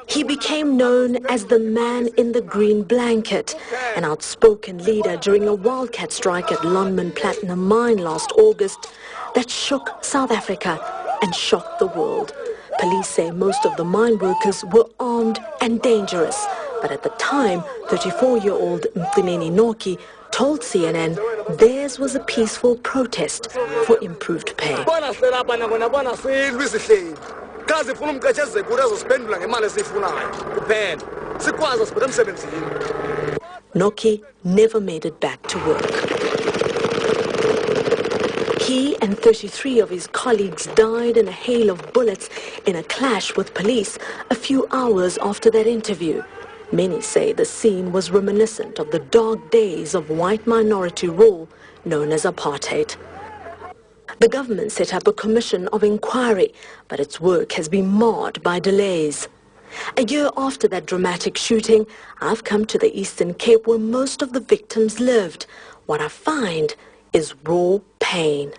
He became known as the man in the green blanket, an outspoken leader during a wildcat strike at Lonmin Platinum Mine last August that shook South Africa and shocked the world. Police say most of the mine workers were armed and dangerous, but at the time, 34-year-old Mtsineni Noki told CNN theirs was a peaceful protest for improved pay. Noki never made it back to work. He and 33 of his colleagues died in a hail of bullets in a clash with police a few hours after that interview. Many say the scene was reminiscent of the dark days of white minority rule known as apartheid. The government set up a commission of inquiry, but its work has been marred by delays. A year after that dramatic shooting, I've come to the Eastern Cape where most of the victims lived. What I find is raw pain.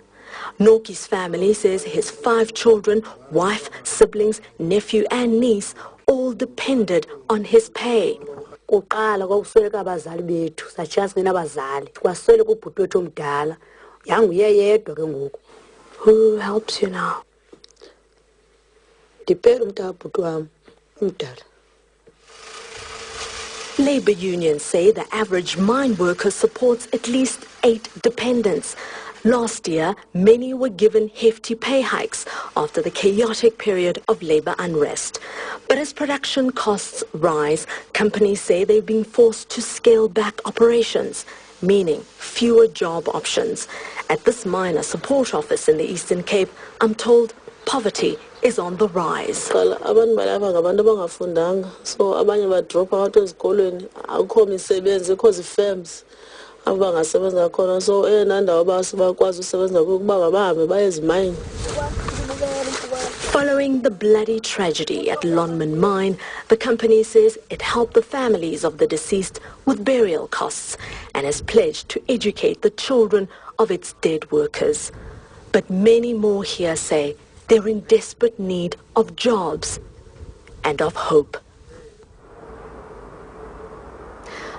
Noki's family says his 5 children, wife, siblings, nephew and niece all depended on his pay. Who helps you now? Labour unions say the average mine worker supports at least 8 dependents. Last year, many were given hefty pay hikes after the chaotic period of labour unrest. But as production costs rise, companies say they've been forced to scale back operations, meaning fewer job options. At this miner support office in the Eastern Cape, I'm told poverty is on the rise. So abanye drop out ezikolweni akukho misebenzi because firms abangasebenza khona so enanda abakwazi ukusebenza ukuba mabahambe baye ezimine. Following the bloody tragedy at Lonmin Mine, the company says it helped the families of the deceased with burial costs and has pledged to educate the children of its dead workers. But many more here say they're in desperate need of jobs and of hope.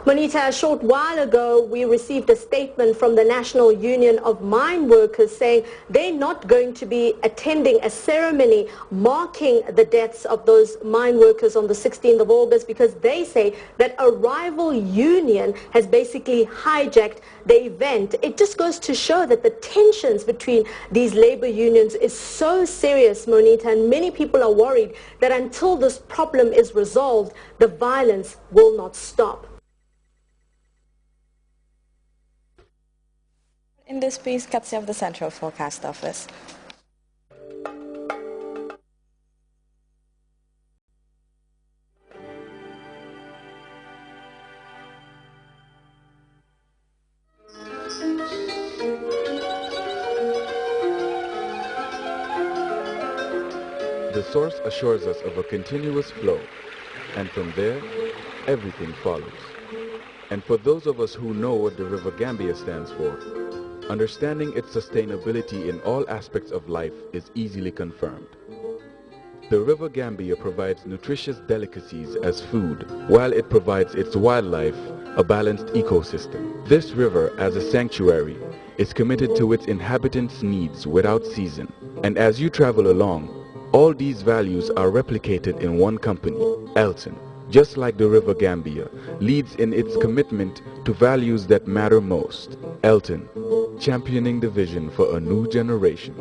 Monita, a short while ago, we received a statement from the National Union of Mine Workers saying they're not going to be attending a ceremony marking the deaths of those mine workers on the 16th of August because they say that a rival union has basically hijacked the event. It just goes to show that the tensions between these labor unions is so serious, Monita, and many people are worried that until this problem is resolved, the violence will not stop. In this piece, courtesy of the Central Forecast Office. The source assures us of a continuous flow, and from there, everything follows. And for those of us who know what the River Gambia stands for, understanding its sustainability in all aspects of life is easily confirmed. The River Gambia provides nutritious delicacies as food, while it provides its wildlife a balanced ecosystem. This river, as a sanctuary, is committed to its inhabitants' needs without season. And as you travel along, all these values are replicated in one company, Elton. Just like the River Gambia, leads in its commitment to values that matter most. Elton, championing the vision for a new generation.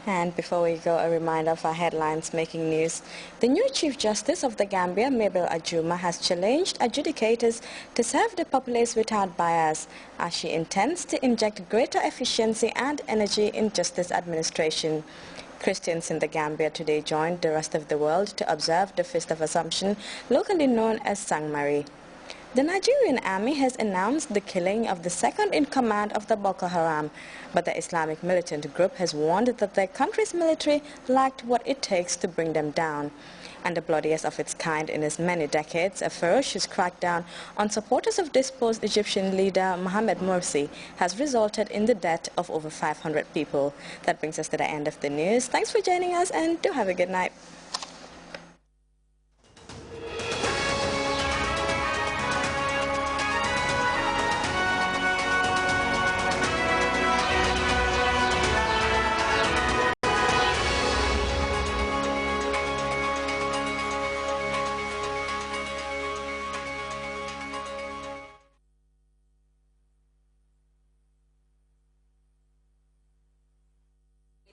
And before we go, a reminder of our headlines making news. The new Chief Justice of the Gambia, Mabel Ajuma, has challenged adjudicators to serve the populace without bias, as she intends to inject greater efficiency and energy in justice administration. Christians in the Gambia today joined the rest of the world to observe the Feast of Assumption, locally known as Sangmari. The Nigerian army has announced the killing of the second-in-command of the Boko Haram, but the Islamic militant group has warned that their country's military lacked what it takes to bring them down. And the bloodiest of its kind in as many decades, a ferocious crackdown on supporters of dispossessed Egyptian leader Mohamed Morsi has resulted in the death of over 500 people. That brings us to the end of the news. Thanks for joining us, and do have a good night.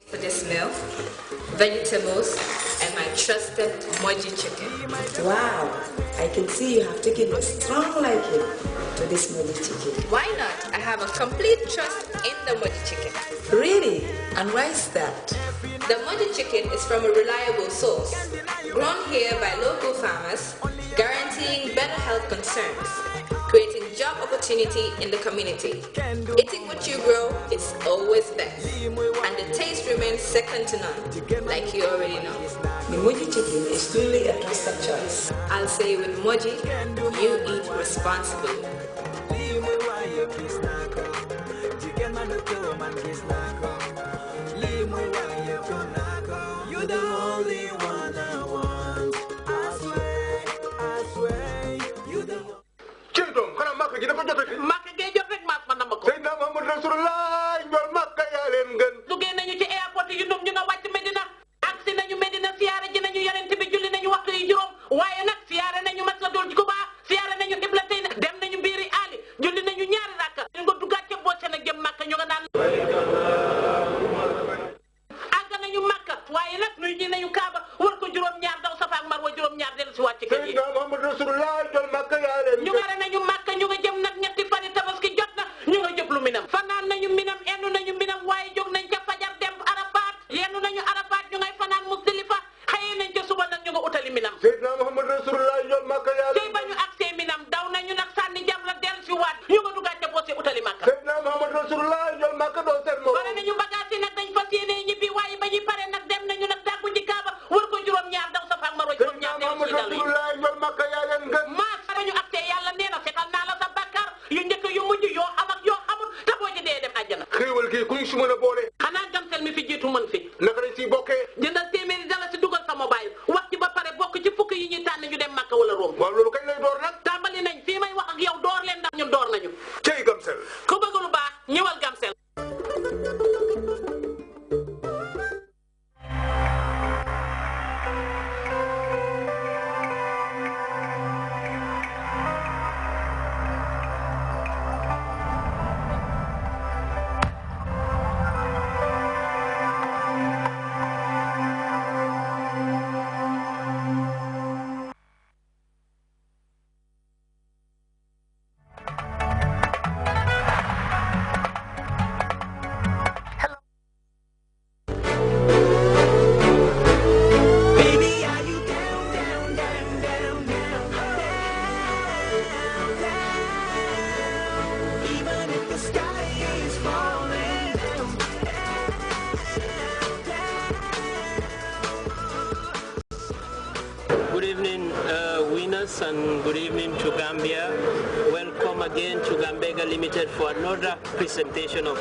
For this meal, vegetables, and my trusted moji chicken. Wow, I can see you have taken a strong liking to this moji chicken. Why not? I have a complete trust in the moji chicken. Really? And why is that? The moji chicken is from a reliable source, grown here by local farmers, guaranteeing better health concerns, creating job opportunity in the community. Eating what you grow is always best, and the taste remains second to none, like you already know. The moji chicken is truly a trusted choice. I'll say with moji, you eat responsibly. You're the only one I want. I swear, you're the one. Children, kana maka gina ko jotati Makka ngay jot rek maas man na ma ko. Seydina Muhammad Rasulullah ñol Makka yaa leen gën Duggee nañu ci airport yi ñoom ñu nga wàcc Medina. Agsi nañu Medina siyaare ji nañu yonent bi julli nañu waxtu yi juróom. Waaye nag siyaare nañu Masjidul Quba, siyaare nañu Qiblatayni, dem nañu biiri Ali, julli nañu ñaari rakka. Ñu nga duggaat ca boose nag jëm Makka ñu nga naan. Àgg nañu Makka waaye nag nuyu ji nañu Kaaba war ko juróom-ñaar daw Safa ak Marwa juróom-ñaar dellu si wàcc kër yi. Seydina Muhammad Rasulullah ñol Makka yaa leen ñu nga nañu Makka ñu nga jëm nag ñetti fani tabaski jot na ñu nga jëblu Minam. Fanaan nañu Minam, endu nañu Minam, waaye jóg nañ ca fajar dem Arafat. Yendu nañu Arafat ñu ngay fanaan Musdalifa. Xëyee nañ ca suba nag ñu nga utali Minam. Seydina Muhammad Rasulullah ñol Makka yaa tey leen ba ñu agsee Minam daw nañu nag sànni jamra dellu si waat ñu nga duggaat ca boose utali Makka. Seydina Muhammad Rasulullah ñol Makka doo seen moom pare nañu bagage yi nag dañ fas yéene ñibbi waaye ba ñuy pare nag dem nañu nag dàggu ci Kaaba war ko juróom-ñaar daw Safa ak Marwa Seydina juróom-ñaar dellu Muhammad si dal yi. Rasulullah ñol Makka yaa leen gën maas ba ñu agsee yàlla nee na setal naa la sa bàkkaar yu njëkk yu mujj yoo am ak yoo xamul te boo ci dee dem àjjana. xéewal gi ku ñu si mën a boole xanaa gamsel mi fi jiitu mën fi naka lañ siy bokkee jëndal téeméeri dala si dugal sa mobile wax ci ba pare bokk ci fukk yi ñuy tànn ñu dem Makka wala Rome. waaw loolu kañ lay door nag tàmbali nañ fii may wax ak yow door leen ndax ñun door nañu cey gamsel ku bëgg lu baax ñëwal gamsel. Baby, are you down, down, down, down, down, down? Even if the sky is falling down. Good evening, winners, and good evening to Gambia. Welcome again to Gambega Limited for another presentation of